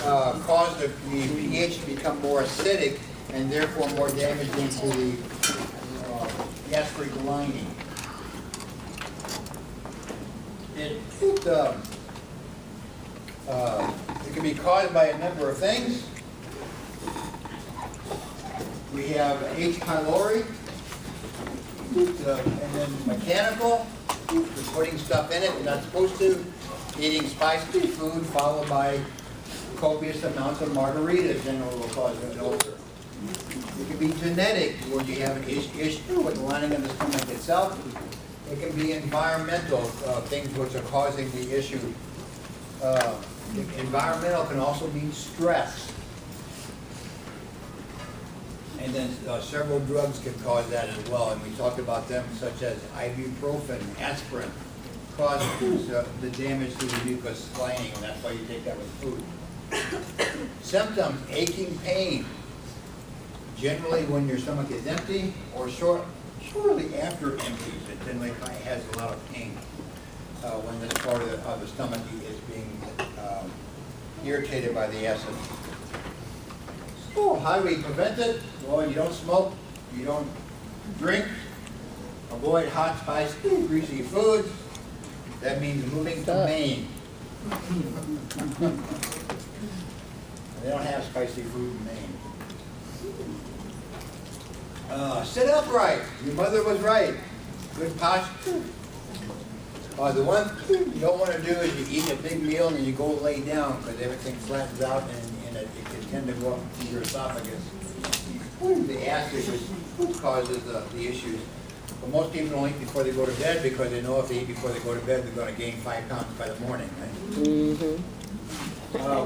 cause the pH to become more acidic and therefore more damaging to the gastric lining. It can be caused by a number of things. We have H. pylori, and then mechanical, putting stuff in it you're not supposed to, eating spicy food followed by copious amounts of margaritas generally will cause an ulcer. It can be genetic, where you have an issue with the lining of the stomach itself. It can be environmental, things which are causing the issue. Environmental can also mean stress. And then several drugs can cause that as well, and we talked about them, such as ibuprofen, aspirin, cause the damage to the mucous lining, and that's why you take that with food. Symptoms: aching pain, generally when your stomach is empty, or shortly after it empties. It generally has a lot of pain when this part of the stomach is being irritated by the acid. So how do we prevent it? Well, you don't smoke, you don't drink, avoid hot, spicy, greasy foods. That means moving to Maine. They don't have spicy food in Maine. Sit upright. Your mother was right. Good posture. The one thing you don't want to do is you eat a big meal and you go lay down because everything flattens out and it can tend to go up to your esophagus. The acid which causes the issues. But most people don't eat before they go to bed because they know if they eat before they go to bed, they're going to gain 5 pounds by the morning, right? Mm-hmm.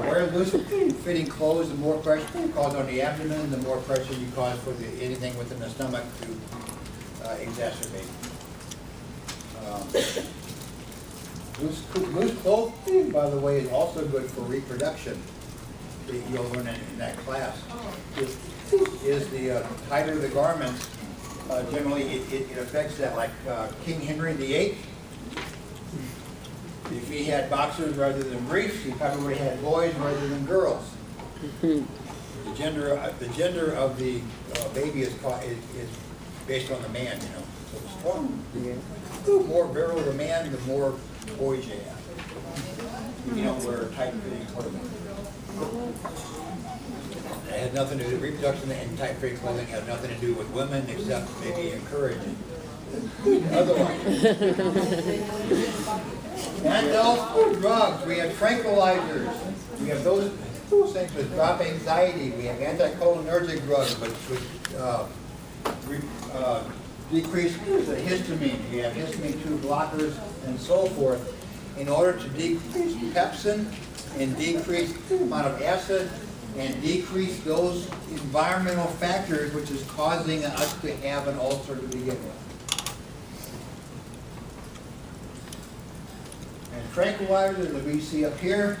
Wear loose-fitting clothes, the more pressure you cause on the abdomen, the more pressure you cause for anything within the stomach to exacerbate. Loose clothing, by the way, is also good for reproduction. You'll learn in that class. Is the tighter the garments, generally it affects that, like King Henry VIII. If he had boxers rather than briefs, he probably would have had boys rather than girls. The gender of the baby is based on the man, you know. So the more virile the man, the more boys you have. You don't wear tight-fitting clothing. It has nothing to do with reproduction, and tight-fitting clothing has nothing to do with women except maybe encouraging. Otherwise. And drugs. We have tranquilizers. We have those things that drop anxiety. We have anticholinergic drugs, which decrease the histamine. We have histamine 2 blockers and so forth in order to decrease pepsin and decrease the amount of acid and decrease those environmental factors which is causing us to have an ulcer to begin with. And tranquilizers that we see up here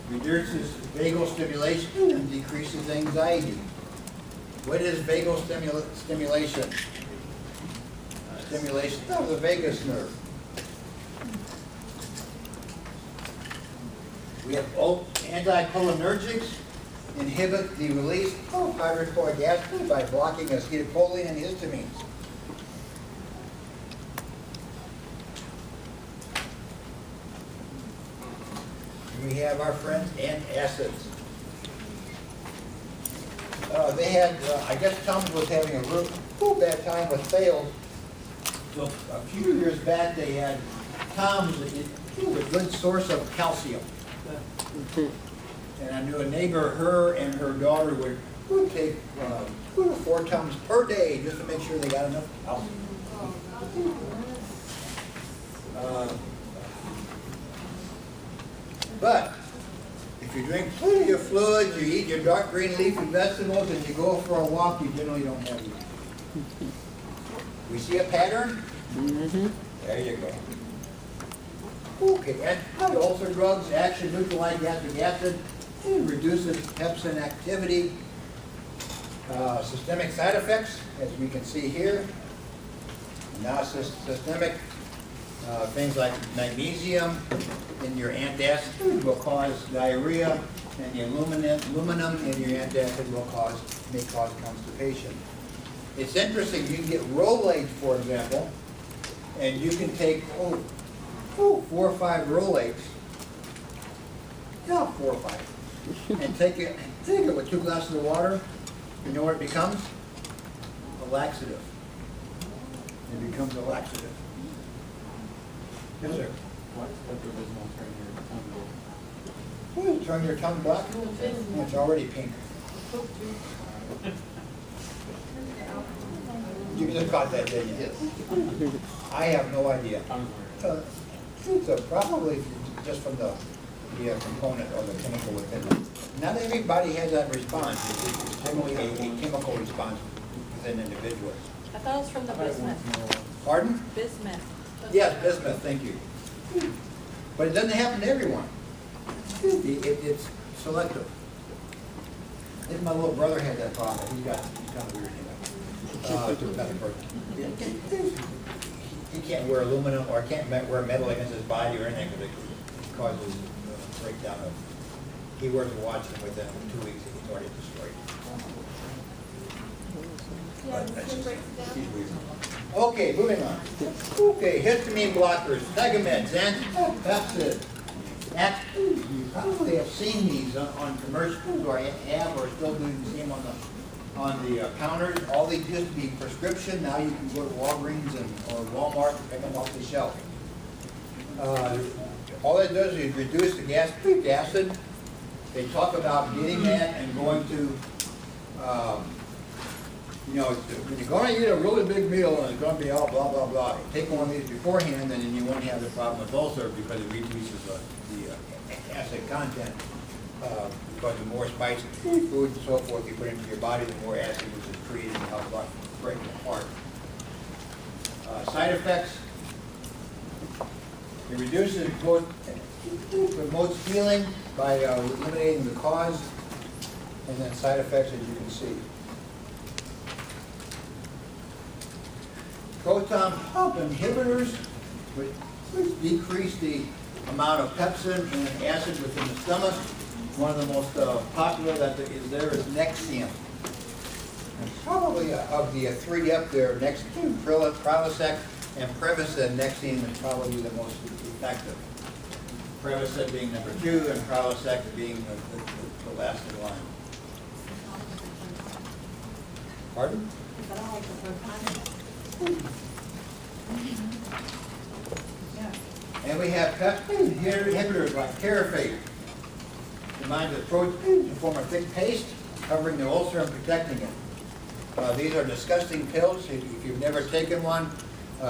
reduces vagal stimulation and decreases anxiety. What is vagal stimulation? Stimulation of the vagus nerve. We have anticholinergics inhibit the release of hydrochloric acid by blocking acetylcholine and histamines. We have our friends antacids. They had, I guess Tums was having a real bad time with failed. So a few years back they had Tums, a good source of calcium. And I knew a neighbor, her and her daughter would take 2 to 4 Tums per day just to make sure they got enough calcium. But if you drink plenty of fluids, you eat your dark green leafy vegetables, and you go for a walk, you generally don't have it. We see a pattern? Mm-hmm. There you go. Okay, anti-ulcer drugs action neutralize gastric acid, reduces pepsin activity. Systemic side effects, as we can see here. Now systemic Things like magnesium in your antacid will cause diarrhea, and the aluminum in your antacid may cause constipation. It's interesting, you can get Rolaids, for example, and you can take 4 or 5 Rolaids, 4 or 5, and take it with 2 glasses of water. You know what it becomes? A laxative. It becomes a laxative. Yes, sir. Why does Pepto-Bismol turn your tongue blue? Well, turn your tongue black? It's already pink. You just caught that, didn't you? Yes. I have no idea. It's probably just from the component or the chemical within it. Not everybody has that response. It's generally a chemical response within individuals. I thought it was from the bismuth. Pardon? Bismuth. Yes, bismuth, thank you. But it doesn't happen to everyone. It's selective. I think my little brother had that problem. He's kind of weird anyway. He can't wear aluminum or can't wear metal against his body or anything because it causes breakdown of. He wears a watch and within 2 weeks he's already destroyed. But that's just, he's weird. Okay, moving on. Okay, histamine blockers, Tegamed, Xanthopepsid. You probably have seen these on commercials, or have, or still do the same on the counters. All these used to be prescription. Now you can go to Walgreens or Walmart and pick them off the shelf. All it does is reduce the gastric acid. They talk about getting that and going to when you're going to eat a really big meal and it's going to be all blah, blah, blah, take one of these beforehand and then you won't have the problem with ulcer because it reduces the acid content. Because the more spicy food and so forth you put into your body, the more acid which is created and helps break it apart. Side effects, it reduces, promotes healing by eliminating the cause, and then side effects as you can see. Proton pump inhibitors, which decrease the amount of pepsin and acid within the stomach. One of the most popular that is there is Nexium. And probably of the 3 up there, Nexium, Prilosec, and Prevacid, Nexium is probably the most effective. Prevacid being number 2 and Prilosec being the last in line. Pardon? And we have peptide inhibitors like Carafate. Combines with protein to form a thick paste, covering the ulcer and protecting it. These are disgusting pills. If you've never taken one,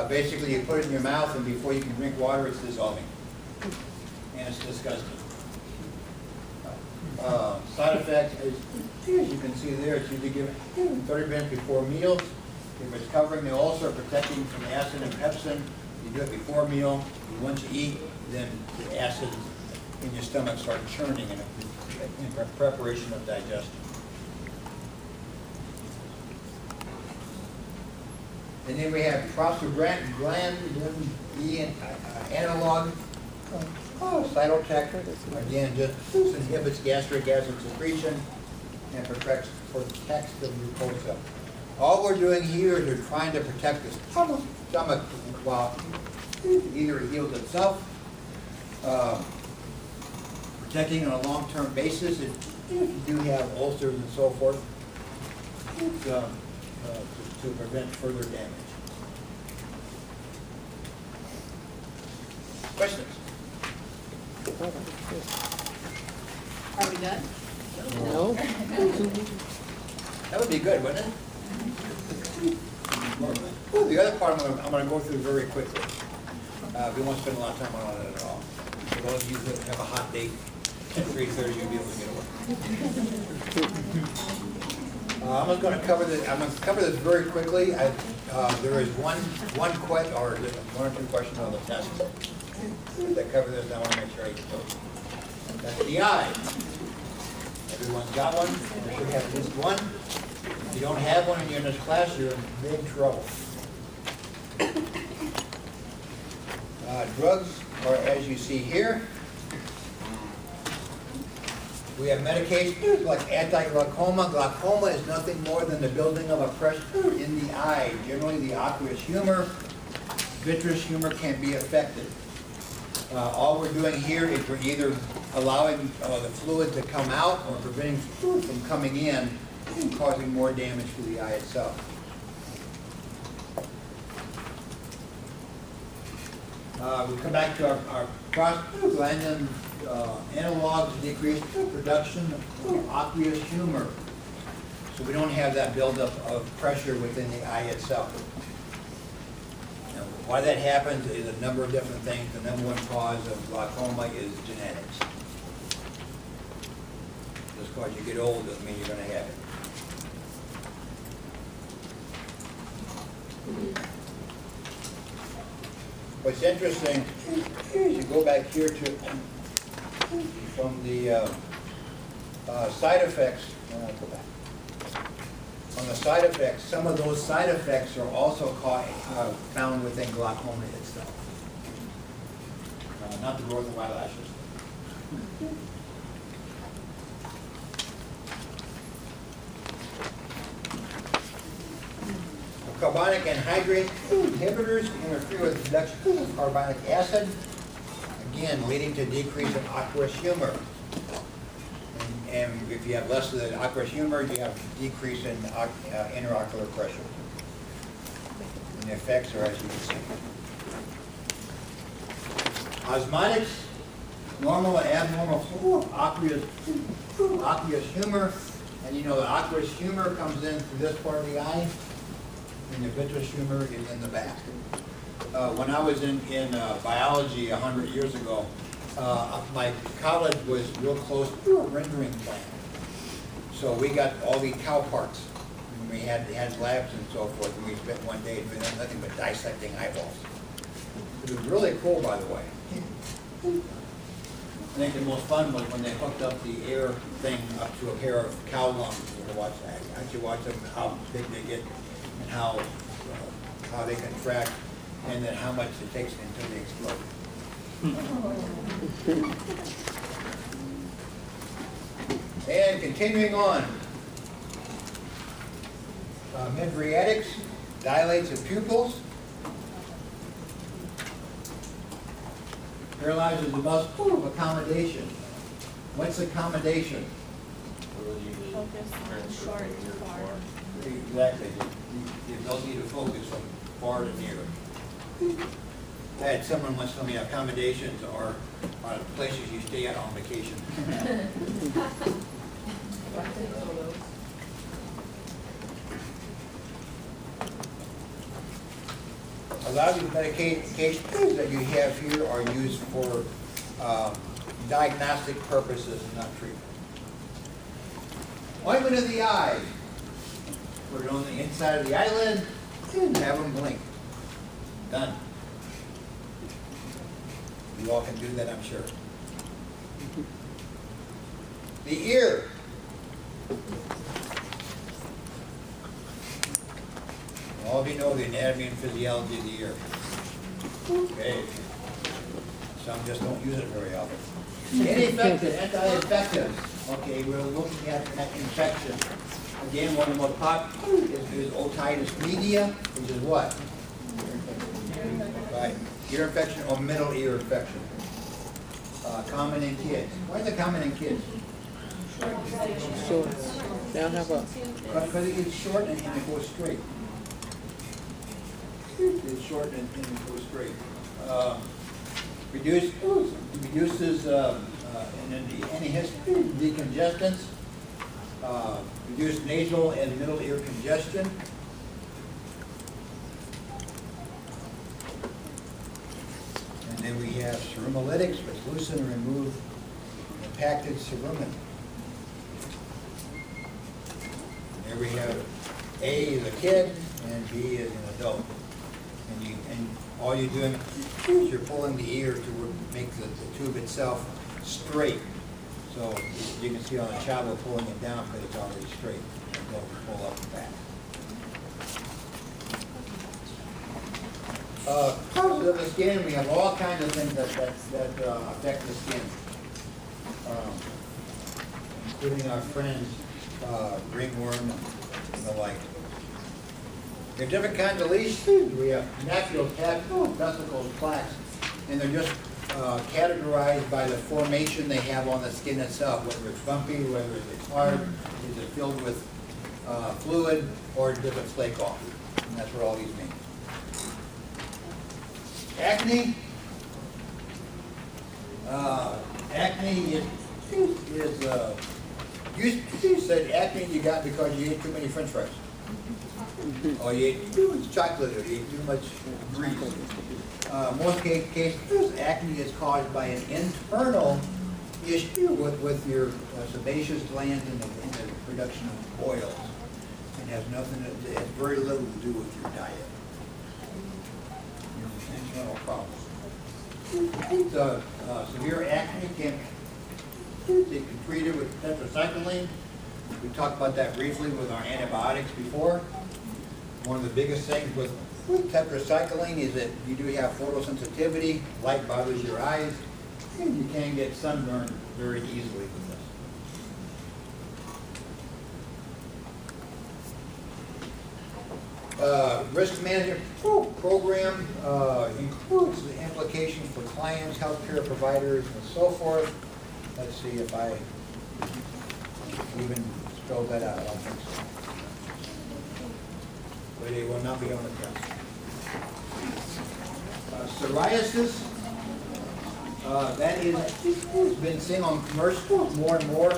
basically you put it in your mouth and before you can drink water, it's dissolving. And it's disgusting. Side effects, as you can see there, it's usually given 30 minutes before meals. If it's covering the ulcer, protecting from acid and pepsin, you do it before meal. Once you eat, then the acid in your stomach starts churning in preparation of digestion. And then we have prostaglandin E analog, cytotec. Again, just inhibits gastric acid secretion and protects the mucosa. All we're doing here is we're trying to protect the stomach while either it heals itself, protecting on a long-term basis if you do have ulcers and so forth, to prevent further damage. Questions? Are we done? No. That would be good, wouldn't it? Well, the other part I'm going to go through very quickly. We won't spend a lot of time on it at all. For those of you that have a hot date at 3:30, you'll be able to get away. I'm just going to cover this. I'm going to cover this very quickly. There is one or 2 questions on the test that cover this. And I want to make sure I get those. That's the eye. Everyone's got one. You should have at least one. If you don't have one and you're in this class, you're in big trouble. Drugs are as you see here. We have medications like anti-glaucoma. Glaucoma is nothing more than the building of a pressure in the eye. Generally the aqueous humor, vitreous humor can be affected. All we're doing here is we're either allowing the fluid to come out or preventing fluid from coming in, causing more damage to the eye itself. We come back to our prostaglandin analogs decrease production of aqueous humor. So we don't have that buildup of pressure within the eye itself. Now, why that happens is a number of different things. The number one cause of glaucoma is genetics. Just because you get old doesn't mean you're going to have it. What's interesting is you go back here to from the side effects. Go back. On the side effects, some of those side effects are also found within glaucoma itself. Not the growth of eyelashes. Carbonic anhydrase inhibitors interfere with the production of carbonic acid, again leading to decrease in aqueous humor. And if you have less of the aqueous humor, you have a decrease in intraocular pressure. And the effects are as you can see. Osmotics, normal and abnormal aqueous humor. And you know the aqueous humor comes in through this part of the eye, and the vitreous humor is in the back. When I was in biology 100 years ago, my college was real close to a rendering plant. So we got all the cow parts. And we had labs and so forth, and we spent one day doing nothing but dissecting eyeballs. It was really cool, by the way. I think the most fun was when they hooked up the air thing up to a pair of cow lungs to watch that. Actually watch them, how big they get and how they contract, and then how much it takes until they explode. And continuing on, mydriatics dilates the pupils, paralyzes the muscle of accommodation. What's accommodation? Focus on short to far. Exactly. The ability to focus from far to near. I had someone once tell me accommodations are places you stay at on vacation. A lot of these medications that you have here are used for diagnostic purposes and not treatment. Ointment of the eye. Put it on the inside of the eyelid and have them blink. Done. You all can do that, I'm sure. The ear. All of you know the anatomy and physiology of the ear. Okay. Some just don't use it very often. Ineffective, anti-infectives. Okay, we're looking at infection. Again, one of the most popular is otitis media, which is what? Right. Ear infection or middle ear infection. Common in kids. Why is it common in kids? Short. They don't have a. Because it gets short and it goes straight. It's short and it goes straight. Reduces and then the antihistamine decongestants. Reduce nasal and middle ear congestion. And then we have cerumolytics, which loosen and remove impacted cerumen. There we have A is a kid and B is an adult. And all you're doing is you're pulling the ear to make the tube itself straight. So you can see on the child we're pulling it down because it's already straight. Adult will pull up and back. Causes of the skin, we have all kinds of things that affect the skin. Including our friends, ringworm and the like. There are different kinds of lesions. We have natural vesicles, plaques, and they're just categorized by the formation they have on the skin itself, whether it's bumpy, whether it's hard, is it filled with fluid, or does it flake off? And that's what all these mean. Acne. Acne is you said acne you got because you ate too many French fries. Or you ate too much chocolate, or you ate too much grease. Most cases, acne is caused by an internal issue with your sebaceous glands and the production of oils. It has nothing. It has very little to do with your diet. Internal problems. Severe acne can be treated with tetracycline. We talked about that briefly with our antibiotics before. One of the biggest things with tetracycline is that you do have photosensitivity, light bothers your eyes, and you can get sunburned very easily with this. Risk management program includes the implications for clients, healthcare providers, and so forth. Let's see if I even spelled that out. I don't think so. But it will not be on the test. Psoriasis, that has been seen on commercials more and more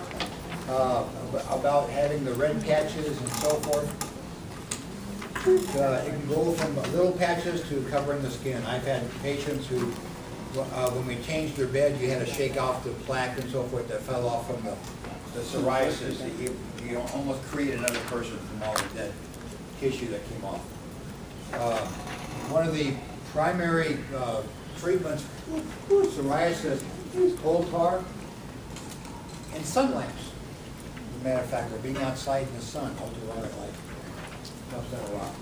about having the red patches and so forth. It can go from little patches to covering the skin. I've had patients who, when we changed their bed, you had to shake off the plaque and so forth that fell off from the psoriasis. You almost create another person from all the dead tissue that came off. One of the primary treatments for psoriasis is coal tar and sun lamps. As a matter of fact, or being outside in the sun, ultraviolet light, helps that a lot.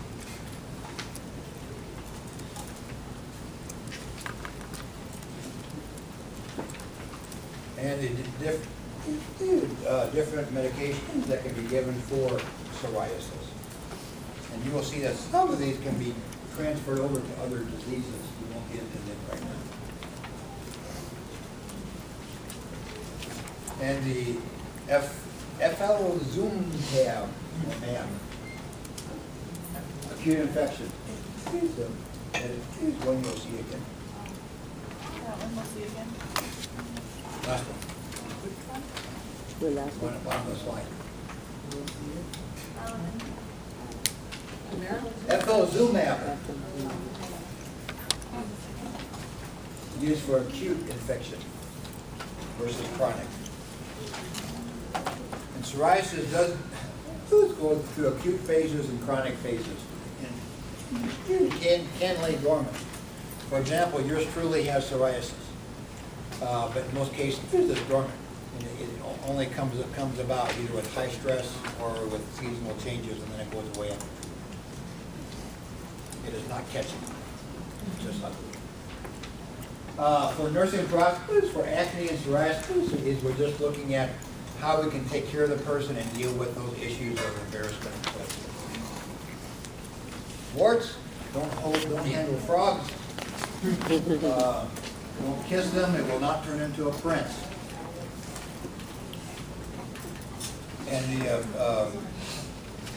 And the different medications that can be given for psoriasis. And you will see that some of these can be transferred over to other diseases. We won't get into them right now. And the eflozumab, acute infection. That is one you'll see again. That one we'll see again. Last one. The last one. One on the slide. Um, Eflozumab, used for acute infection versus chronic. And psoriasis does go through acute phases and chronic phases. And can lay dormant. For example, yours truly has psoriasis, but in most cases it's dormant. And it only comes about either with high stress or with seasonal changes, and then it goes away after. It is not catching. It's just ugly. For nursing processes, for acne and psoriasis, is we're just looking at how we can take care of the person and deal with those issues of embarrassment. Warts, don't handle frogs. Don't kiss them, it will not turn into a prince. And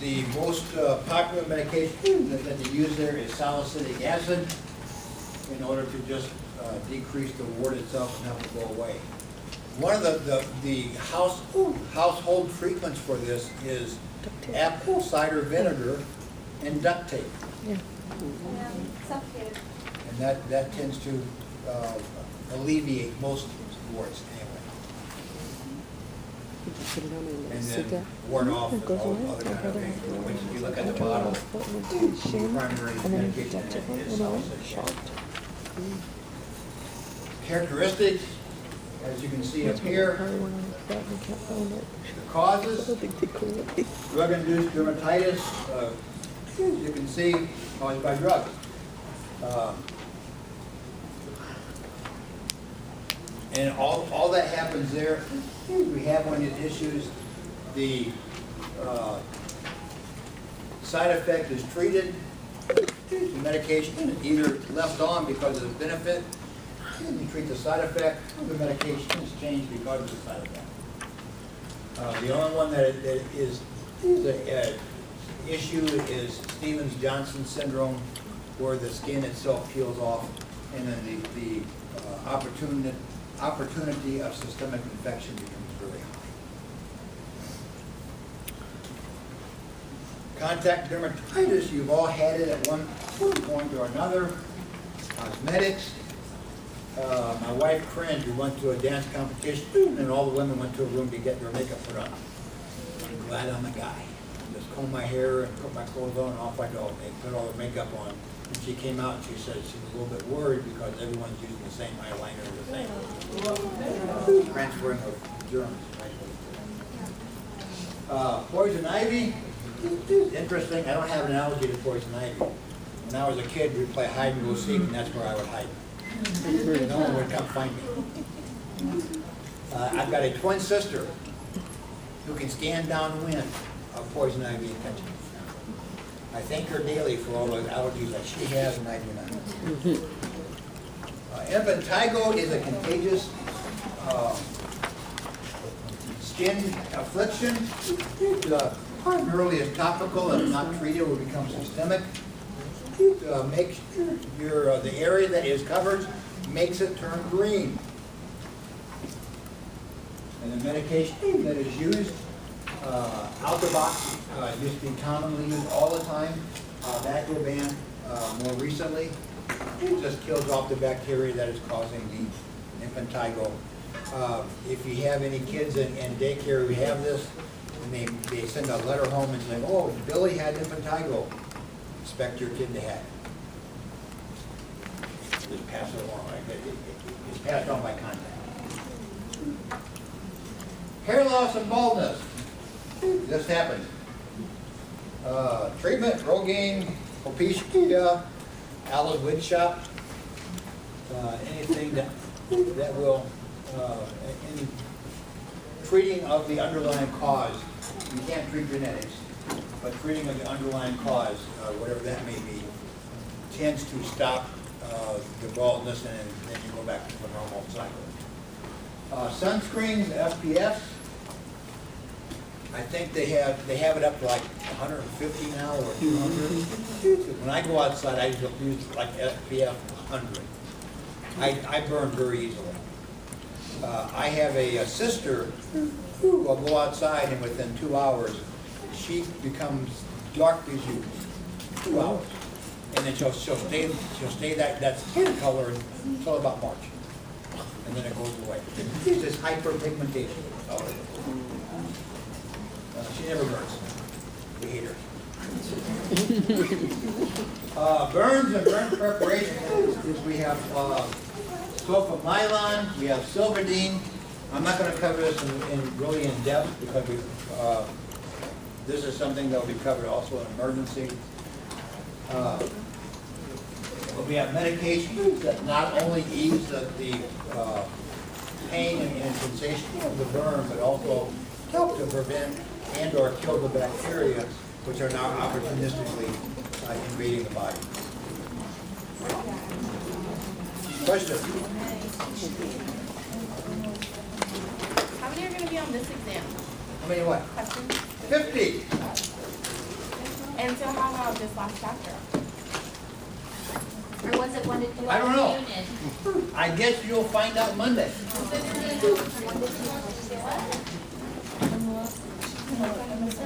the most popular medication that they use there is salicylic acid in order to just decrease the wart itself and have it go away. One of the household treatments for this is apple cider vinegar and duct tape. Yeah. Suffocated. And that tends to alleviate most warts anyway. You just put it on and let it And sit then there. ward off It goes all away. other kind of things. When you look at the Control bottle, the foot and into the shin, primary and then you medication touch it, is you know, salicylic short. acid. Characteristics, as you can see up here, the causes, drug-induced dermatitis, you can see, caused by drugs. And all that happens there, we have when it issues, the side effect is treated, the medication is either left on because of the benefit, you treat the side effect, the medication is changed because of the side effect. The only one that is the issue is Stevens-Johnson syndrome, where the skin itself peels off, and then the opportunity of systemic infection becomes really high. Contact dermatitis, you've all had it at one point or another. Cosmetics. My wife cringed. We went to a dance competition, and all the women went to a room to get their makeup put on. I'm glad I'm a guy. Just comb my hair and put my clothes on, and off I go. They put all the makeup on. And she came out and she said she was a little bit worried because everyone's using the same eyeliner and the same transferring of germs. Poison ivy. Interesting. I don't have an allergy to poison ivy. When I was a kid, we'd play hide and go seek, and that's where I would hide. No one would come find me. I've got a twin sister who can stand downwind of poison ivy infection. I thank her daily for all those allergies that she has and I do not. Impetigo is a contagious skin affliction. Primarily is topical, and not treated will become systemic. Makes the area that is covered makes it turn green. And the medication that is used, Altobox, used to be commonly used all the time. That will ban more recently. It just kills off the bacteria that is causing the impetigo. If you have any kids in daycare who have this, and they send a letter home and say, "Oh, Billy had impetigo," expect your kid to have it. Just pass it along. It's passed on by contact. Hair loss and baldness. This happens. Treatment: Rogaine, alopecia, aloe wood shop. Anything that will any treating of the underlying cause. You can't treat genetics, but treating of the underlying cause, whatever that may be, tends to stop the baldness, and then you go back to the normal cycle. Sunscreens, SPF. I think they have it up to like 150 now or 200. When I go outside, I use like SPF 100. I burn very easily. I have a sister who will go outside, and within 2 hours, she becomes dark as you. 2 hours, and then she'll stay that skin color until about March, and then it goes away. It's this hyperpigmentation. She never burns. We hate her. Burns and burn preparation is we have sulfamylon, we have silverdine. I'm not going to cover this really in depth because this is something that will be covered also in emergency. We have medications that not only ease the pain and sensation of the burn, but also help to prevent and or kill the bacteria which are now opportunistically invading the body. Question? How many are going to be on this exam? How many what? Questions? 50. And so how about this last chapter? Or was it 1 to 2 I don't know. unit? I guess you'll find out Monday.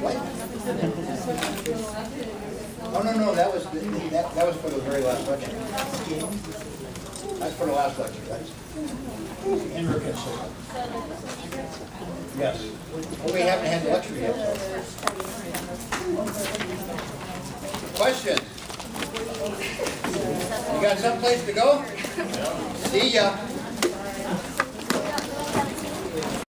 What? Oh, no, that was for the very last lecture. That's for the last lecture. That's inconsistent. Yes. Well, we haven't had the lecture yet. Questions? You got someplace to go? See ya.